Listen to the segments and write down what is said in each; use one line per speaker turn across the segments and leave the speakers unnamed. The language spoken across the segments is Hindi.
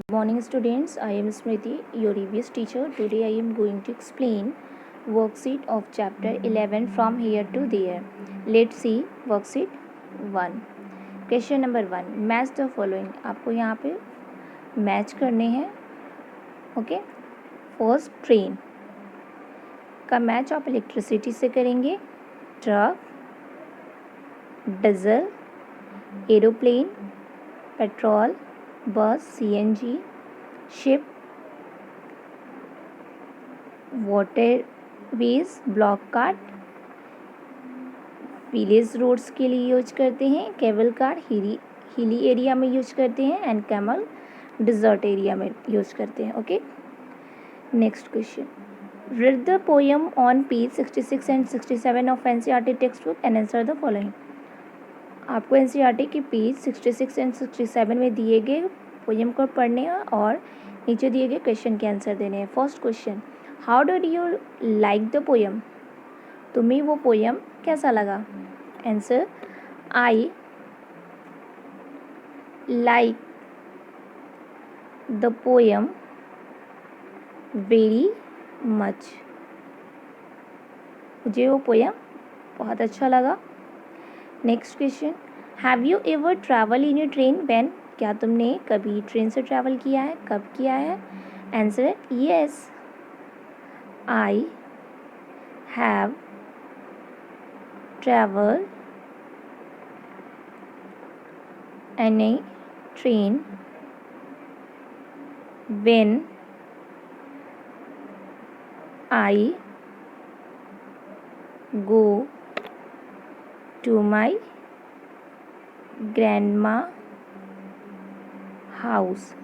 Good morning students, I am Smriti, your EVS teacher. Today I am going to explain worksheet of chapter 11 from here to there. Let's see worksheet 1. Question number 1. Match the following. आपको यहाँ पे मैच करने हैं. ओके. फर्स्ट ट्रेन का मैच आप इलेक्ट्रिसिटी से करेंगे. Truck, diesel, aeroplane, petrol, bus, CNG, ship, waterways, bullock cart, village roads के लिए यूज करते हैं. केबल कार हिली एरिया में यूज करते हैं. एंड कैमल डिजर्ट एरिया में यूज करते हैं. Okay. Next question. Read the poem on page 66 and 67 of NCERT text book and answer the following. आपको एनसीईआरटी के पेज 66 एंड 67 में दिए गए पोएम को पढ़ने हैं और नीचे दिए गए क्वेश्चन के आंसर देने हैं. First question, how did you like the poem. तुम्हें वो पोएम कैसा लगा. Answer, I like the poem very much. मुझे वो पोएम बहुत अच्छा लगा. Next question, have you ever travel in A train when. क्या तुमने कभी ट्रेन से ट्रैवल किया है. कब किया है. Answer, yes, I have travel in a train when I go to my grandma house.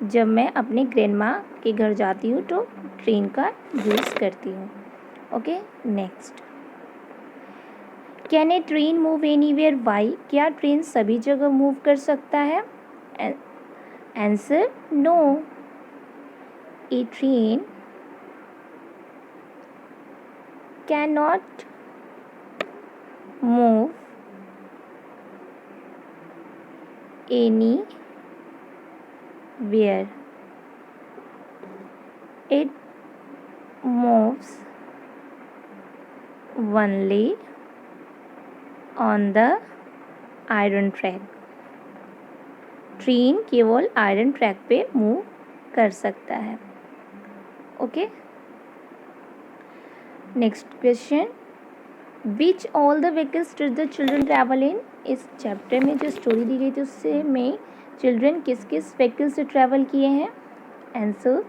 जब मैं अपने ग्रैंडमा के घर जाती हूँ तो ट्रेन का यूज़ करती हूँ. Okay. Next, can a train move anywhere. Why. क्या ट्रेन सभी जगह मूव कर सकता है. Answer, no, a train can not move anywhere. It moves only on the iron track. Train केवल आयरन ट्रैक पे मूव कर सकता है. Okay. Next question, which all the vehicles did the children travel in. इस चैप्टर में जो स्टोरी दी गई थी उससे में चिल्ड्रन किस किस व्हीकल से ट्रैवल किए हैं. Answer,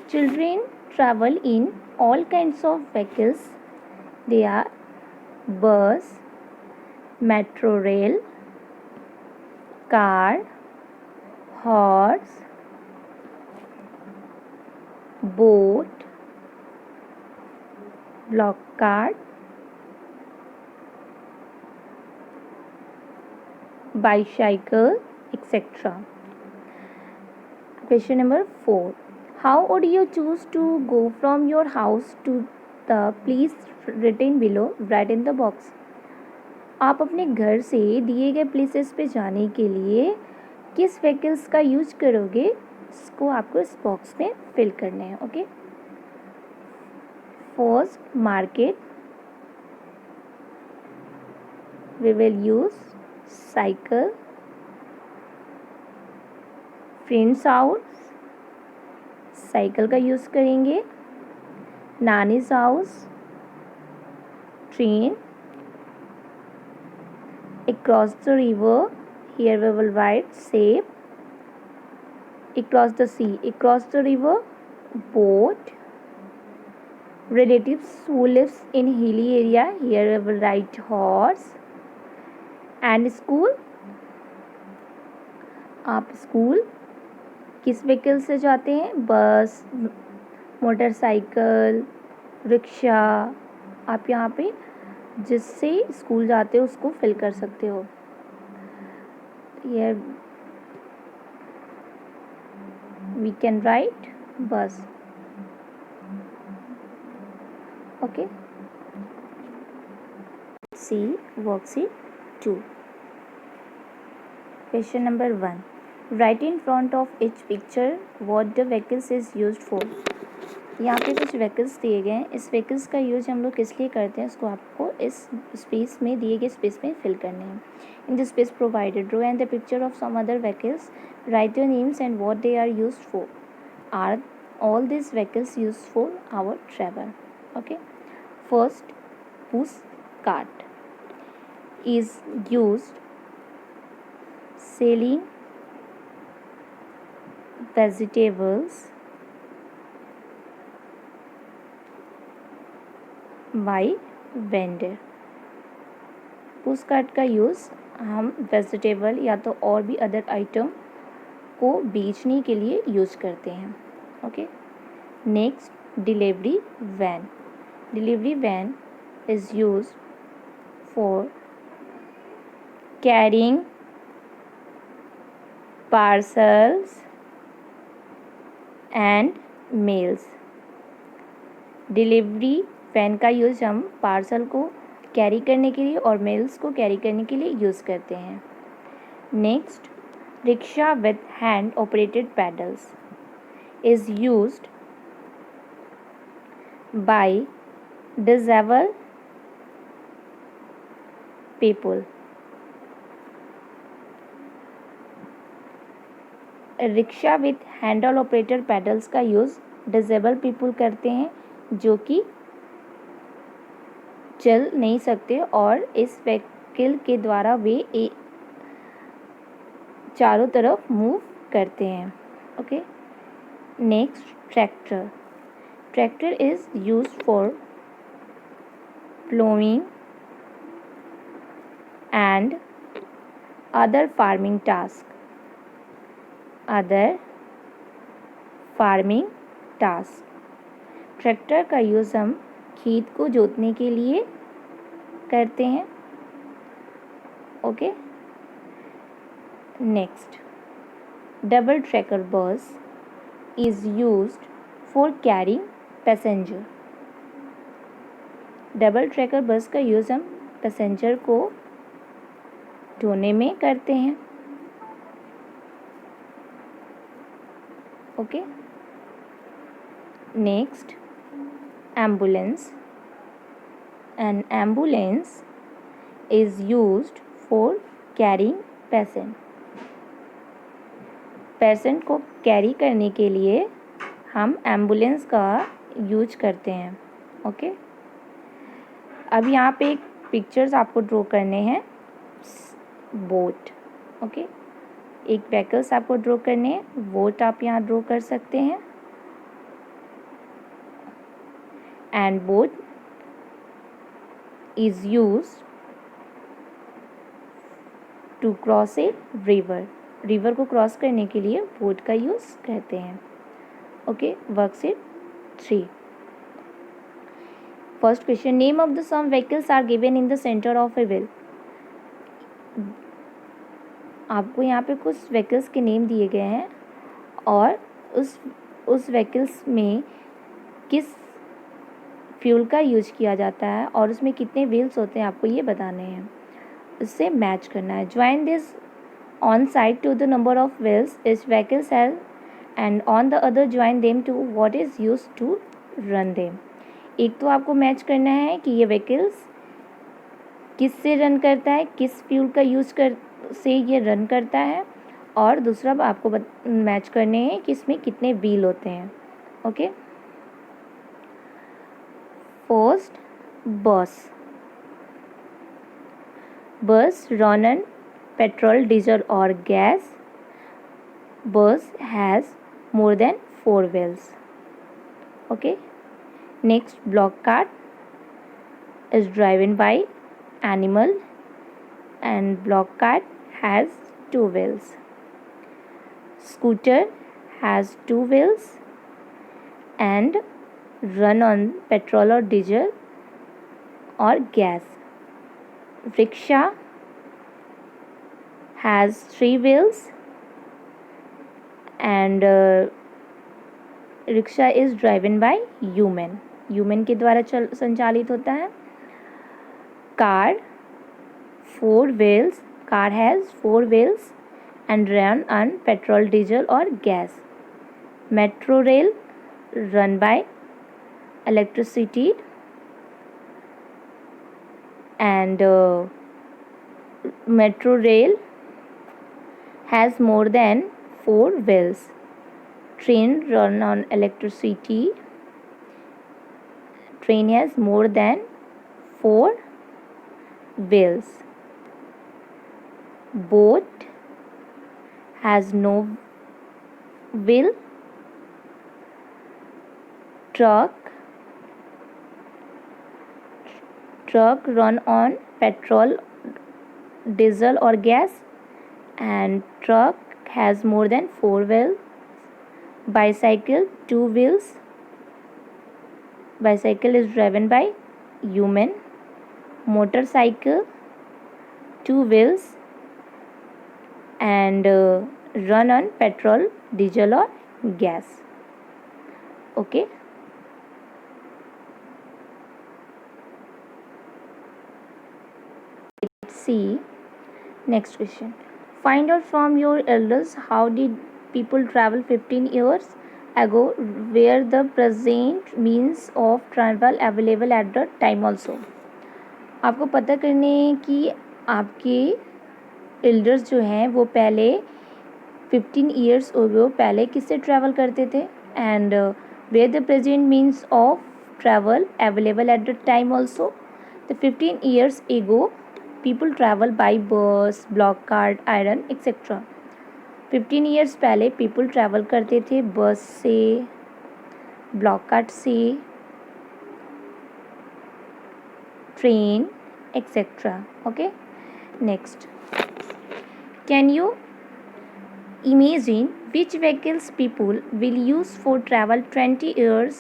children travel in all kinds of vehicles. They are bus, metro rail, car, horse, boat, block cart, bicycle, etc. Question number 4. How would you choose to go from your house to the place written below? Write in the box. आप अपने घर से दिए गए प्लेसेस पे जाने के लिए किस व्हीकल्स का यूज करोगे. इसको आपको इस बॉक्स में फिल करने हैं. Okay. First, market. We will use cycle. Friends house, cycle का यूज करेंगे. नानीज house, train. Across the river, here we will write safe. Across the sea, across the river, boat. Relatives who lives in hilly area, here we will write horse. And school, आप स्कूल किस व्हीकल से जाते हैं. बस, मोटरसाइकिल, रिक्शा. आप यहाँ पे जिससे स्कूल जाते हो उसको फिल कर सकते हो. Here we can write bus. Okay. See worksheet 2. Question number 1. Right in front of each picture what the vehicles is used for। यहाँ पे कुछ व्हीकल्स दिए गए हैं, इस व्हीकल्स का यूज हम लोग किस लिए करते हैं उसको आपको इस स्पेस में दिए गए स्पेस में फिल करने हैं। In the space provided draw and the picture of some other vehicles, write their names and what they are used for. Are all these vehicles used for our travel? Okay, first, push cart is used selling vegetables by vendor। Push cart का यूज़ हम वेजिटेबल या तो और भी अदर आइटम को बेचने के लिए यूज़ करते हैं। Okay, next, delivery van. Delivery van is used for carrying parcels and mails. Delivery van का यूज़ हम पार्सल को कैरी करने के लिए और मेल्स को कैरी करने के लिए यूज़ करते हैं। Next, rickshaw with hand operated paddles is used by disabled people. Rickshaw with handle operated paddles का यूज़ डिसेबल पीपल करते हैं जो कि चल नहीं सकते और इस व्हीकल के द्वारा वे चारों तरफ मूव करते हैं। Okay, next, tractor. Tractor is used for ploughing and other farming task. Other farming task. Tractor का यूज़ हम खेत को जोतने के लिए करते हैं। ओके, नेक्स्ट, डबल ट्रैकर बस is used for carrying passenger. Double tracker बस का यूज़ हम पैसेंजर को ढोने में करते हैं। Okay, next, ambulance. An ambulance is used for carrying patient। Patient को कैरी करने के लिए हम एम्बुलेंस का यूज करते हैं। ओके, अब यहाँ पे एक पिक्चर्स आपको ड्रॉ करने हैं। बोट। ओके, एक व्हीकल्स आपको ड्रॉ करने हैं, बोट आप यहाँ ड्रॉ कर सकते हैं। And boat is used to cross a river। River को क्रॉस करने के लिए बोट का यूज़ करते हैं। Okay, worksheet 3। First question, name of the some vehicles are given in the centre of a wheel. आपको यहाँ पे कुछ व्हीकल्स के नेम दिए गए हैं और उस व्हीकल्स में किस फ्यूल का यूज किया जाता है और उसमें कितने व्हील्स होते हैं आपको ये बताने हैं, उससे मैच करना है। Join this on side to the number of wheels these vehicles have and on the other join them to what is use to run them. एक तो आपको मैच करना है कि ये व्हीकल्स किस से रन करता है, किस फ्यूल का यूज कर से ये रन करता है, और दूसरा आपको मैच करने हैं कि इसमें कितने व्हील होते हैं। Okay, First, bus. Bus run on petrol, diesel or gas. Bus has more than 4 wheels. Okay. Next, block cart is driven by animal and block cart has 2 wheels. Scooter has 2 wheels and run on petrol or diesel or gas. Rickshaw has 3 wheels and rickshaw is driven by human। human के द्वारा संचालित होता है। car 4 wheels, car has 4 wheels and run on petrol, diesel or gas. Metro rail run by electricity and metro rail has more than 4 wheels. Train run on electricity. Train has more than 4 wheels. Boat has no wheel. Truck run on petrol, diesel or gas, and truck has more than 4 wheels. Bicycle 2 wheels. Bicycle is driven by human. Motorcycle 2 wheels and run on petrol, diesel or gas. Okay. Let's see next question. Find out from your elders how did people travel 15 years ago, where the present means of travel available at the time also. आपको पता करने कि आपके एल्डर्स जो हैं वो पहले 15 ईयर्स अगो पहले किससे ट्रैवल करते थे and where the present means of travel available at the time also. The 15 years ago people travel by bus, bullock cart, iron etcetera. 15 years पहले पीपल ट्रैवल करते थे बस से, ब्लॉक कार्ट से, train etcetera. Okay, next. Can you imagine which vehicles people will use for travel 20 years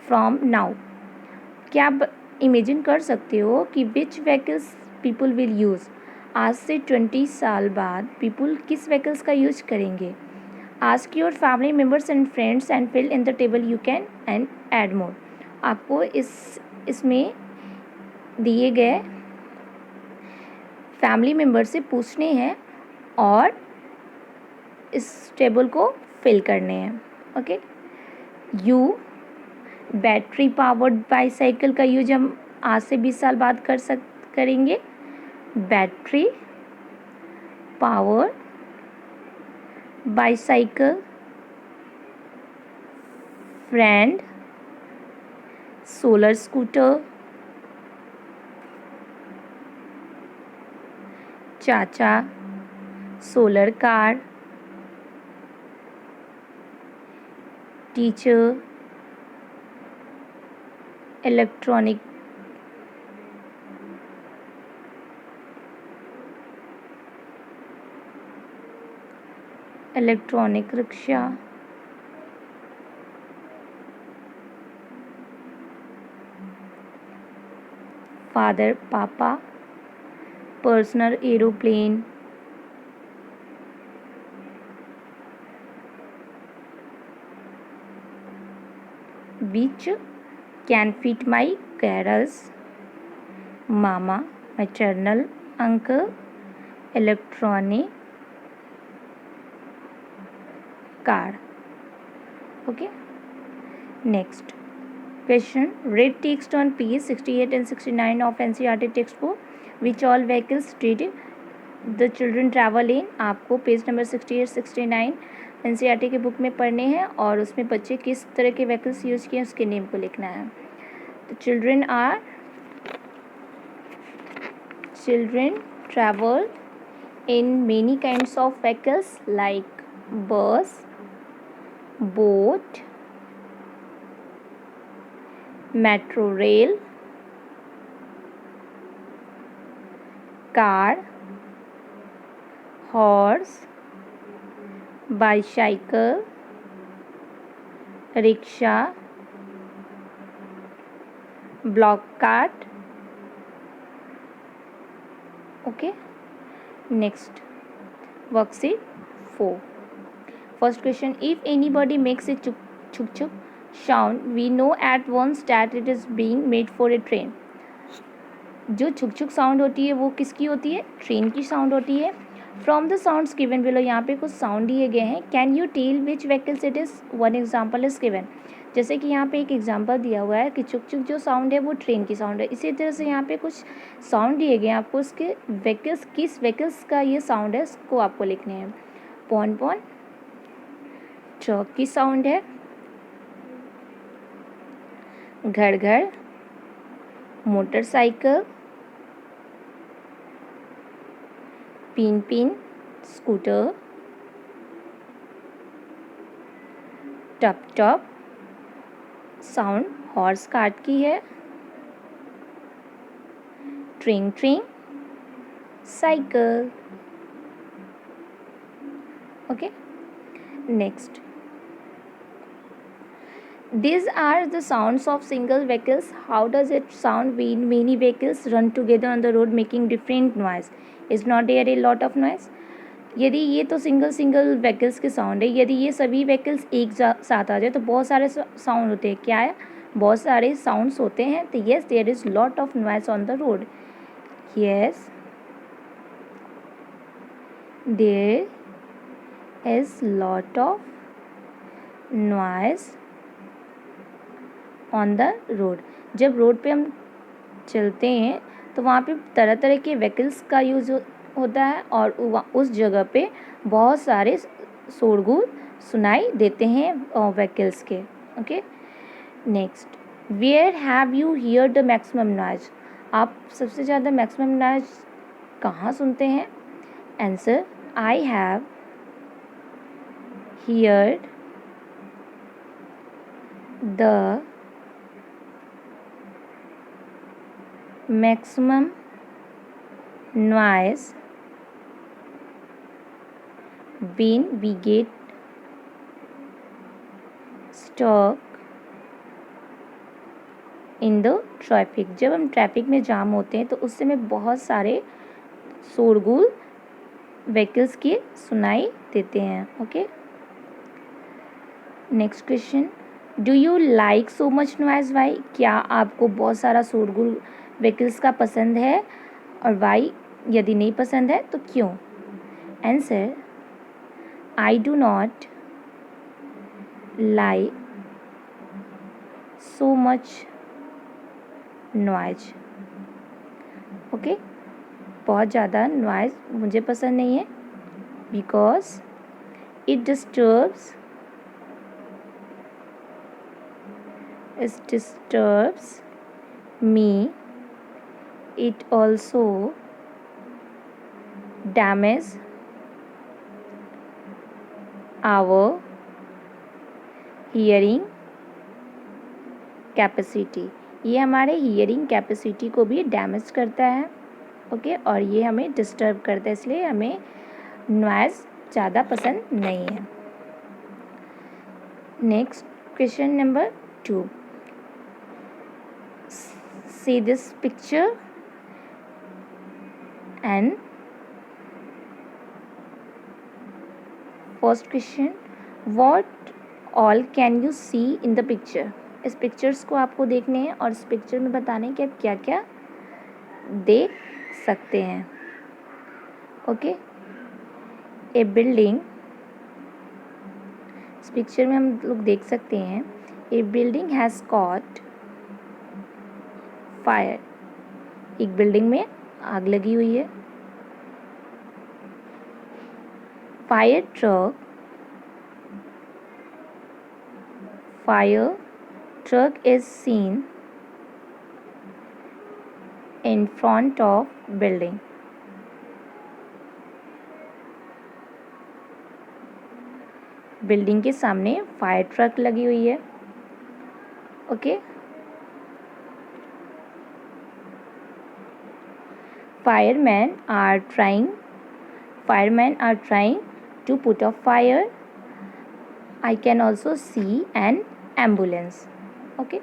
from now. क्या आप इमेजिन कर सकते हो कि which vehicles people will use? आज से 20 साल बाद people किस vehicles का यूज करेंगे? Ask your family members and friends and fill in the table you can and add more. आपको इसमें दिए गए फैमिली मेम्बर से पूछने हैं और इस टेबल को फिल करने हैं. Okay. You battery powered bicycle का यूज हम आज से 20 साल बाद करेंगे. Battery power bicycle, friend solar scooter, चाचा solar car, teacher electronic rickshaw, father पापा personal aeroplane, which can fit my carers, mama maternal uncle, electronic car. Okay, next question. Read text on page 68 and 69 of NCERT textbook. Which all vehicles did the children travel in? आपको पेज नंबर 68 69 NCERT के बुक में पढ़ने हैं और उसमें बच्चे किस तरह के व्हीकल्स यूज़ किए उसके नेम को लिखना है. तो children travel in many kinds of vehicles like bus, boat, metro rail, car, horse, bicycle, rickshaw, block cart. Okay, next worksheet 4. First question. If anybody makes a chuk chuk chuk sound, we know at once that it is being made for a train. जो छुक छुक साउंड होती है वो किसकी होती है? ट्रेन की साउंड होती है. From the sounds given below, यहाँ पे कुछ साउंड दिए गए हैं. Can you tell which vehicles it is? One example is given. जैसे कि यहाँ पे एक एग्जाम्पल दिया हुआ है कि चुक चुक जो साउंड है वो ट्रेन की साउंड है. इसी तरह से यहाँ पे कुछ साउंड दिए गए हैं आपको, उसके व्हीकल्स किस व्हीकल्स का ये साउंड है उसको आपको लिखने हैं. पॉन पॉन ट्रक की साउंड है. घर घर मोटरसाइकिल. पिन पिन स्कूटर. टप टप साउंड हॉर्स कार्ट की है. ट्रिंग ट्रिंग cycle. Okay, next. These are the sounds of single vehicles. How does it sound when many vehicles run together on the road making different noise? Is not there a lot of noise? यदि ये तो सिंगल व्हीकल्स के साउंड है, यदि ये सभी व्हीकल्स एक साथ आ जाए तो बहुत सारे साउंड होते हैं. क्या है? बहुत सारे साउंड्स होते हैं. तो yes, there is lot of noise on the road. Yes, there is lot of noise on the road. जब रोड पे हम चलते हैं तो वहाँ पे तरह तरह के व्हीकल्स का यूज़ होता है और उस जगह पे बहुत सारे शोरगुल सुनाई देते हैं व्हीकल्स के. Okay, next. Where have you hear the maximum noise? आप सबसे ज़्यादा मैक्सिमम नॉइज कहाँ सुनते हैं? Answer, I have heard the maximum noise when we get stuck in the traffic. जब हम ट्रैफिक में जाम होते हैं तो उस समय बहुत सारे शोरगुल व्हीकल्स के सुनाई देते हैं. Okay, next question. Do you like so much noise? Why? क्या आपको बहुत सारा शोरगुल व्हीकल्स का पसंद है? और वाई? यदि नहीं पसंद है तो क्यों? Answer, I do not like so much noise. Okay, बहुत ज़्यादा नॉइज मुझे पसंद नहीं है. Because it disturbs me. It also damages our hearing capacity. ये हमारे हियरिंग कैपेसिटी को भी डैमेज करता है. ओके, और ये हमें डिस्टर्ब करता है, इसलिए हमें नॉइज़ ज़्यादा पसंद नहीं है. Next question number 2. See this picture and first question, what all can you see in the picture? इस पिक्चर्स को आपको देखने हैं और इस पिक्चर में बताना है कि आप क्या क्या देख सकते हैं. ओके, ए बिल्डिंग. इस पिक्चर में हम लोग देख सकते हैं ए बिल्डिंग हैज़ कॉट फायर. एक बिल्डिंग में आग लगी हुई है. Fire truck is seen in front of building. Building के सामने फायर ट्रक लगी हुई है. Okay, firemen are trying to put out fire. I can also see an ambulance. Okay,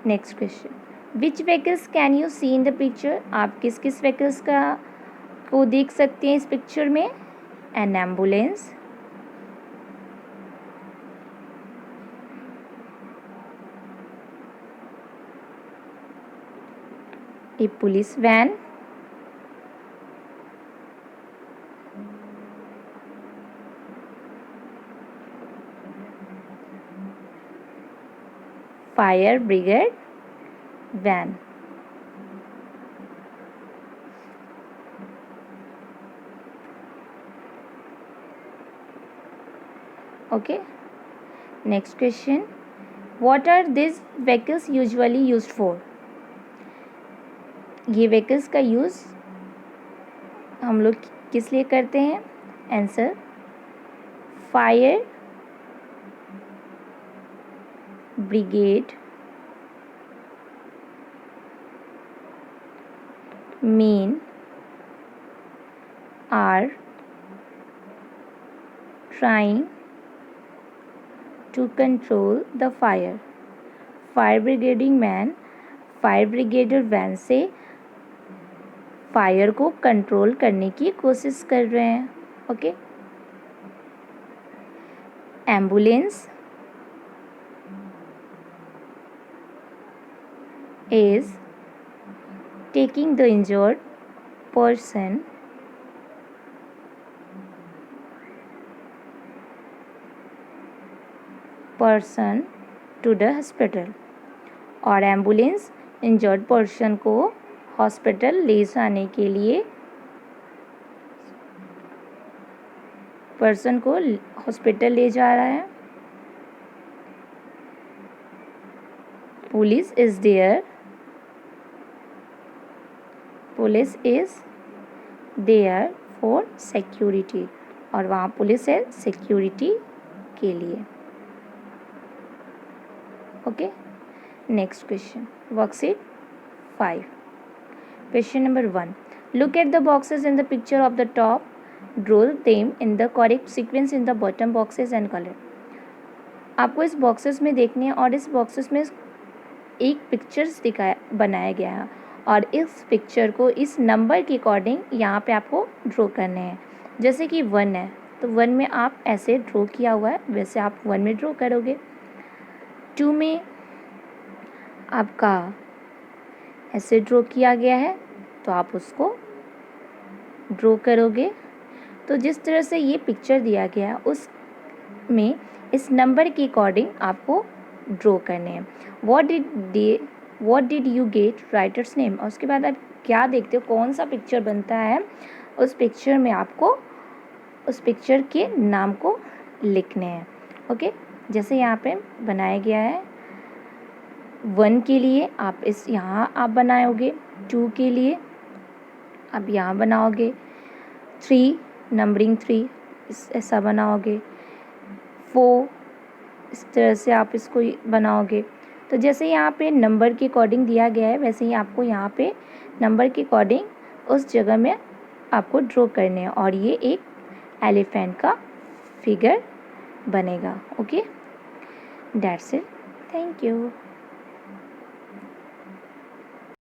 next question. Which vehicles can you see in the picture? आप किस किस vehicles को देख सकते हैं इस पिक्चर में? An ambulance, a police van, fire brigade van. Okay, next question, what are this vehicles usually used for? ये व्हीकल्स का यूज़ हम लोग किस लिए करते हैं? Answer, fire brigade men are trying to control the fire. Fire brigading man fire brigader van से फायर को कंट्रोल करने की कोशिश कर रहे हैं। Okay, ambulance is taking the injured person to the hospital, और एम्बुलेंस इंजर्ड पर्सन को हॉस्पिटल ले जाने के लिए पर्सन को हॉस्पिटल ले जा रहा है। Police is there for security, और वहाँ पुलिस है सिक्योरिटी के लिए। Okay, next question, worksheet 5, question number 1, look at the boxes in the picture of the top, draw them in the correct sequence in the bottom boxes and colour. आपको इस बॉक्सेस में देखने हैं और इस बॉक्सेस में एक पिक्चर्स बनाया गया है, और इस पिक्चर को इस नंबर के अकॉर्डिंग यहाँ पे आपको ड्रॉ करने हैं। जैसे कि 1 है तो 1 में आप ऐसे ड्रॉ किया हुआ है, वैसे आप 1 में ड्रॉ करोगे। 2 में आपका ऐसे ड्रॉ किया गया है तो आप उसको ड्रॉ करोगे। तो जिस तरह से ये पिक्चर दिया गया है उस में इस नंबर के अकॉर्डिंग आपको ड्रॉ करने हैं। What did you get writers name, और उसके बाद आप क्या देखते हो, कौन सा पिक्चर बनता है, उस पिक्चर में आपको उस पिक्चर के नाम को लिखने हैं। ओके, जैसे यहाँ पे बनाया गया है 1 के लिए आप यहाँ आप बनाओगे, 2 के लिए आप यहाँ बनाओगे, 3 नंबरिंग 3 ऐसा बनाओगे, 4 इस तरह से आप इसको बनाओगे। तो जैसे यहाँ पे नंबर के अकॉर्डिंग दिया गया है वैसे ही आपको यहाँ पे नंबर के अकॉर्डिंग उस जगह में आपको ड्रॉ करने हैं, और ये एक एलिफेंट का फिगर बनेगा। Okay, that's it, thank you.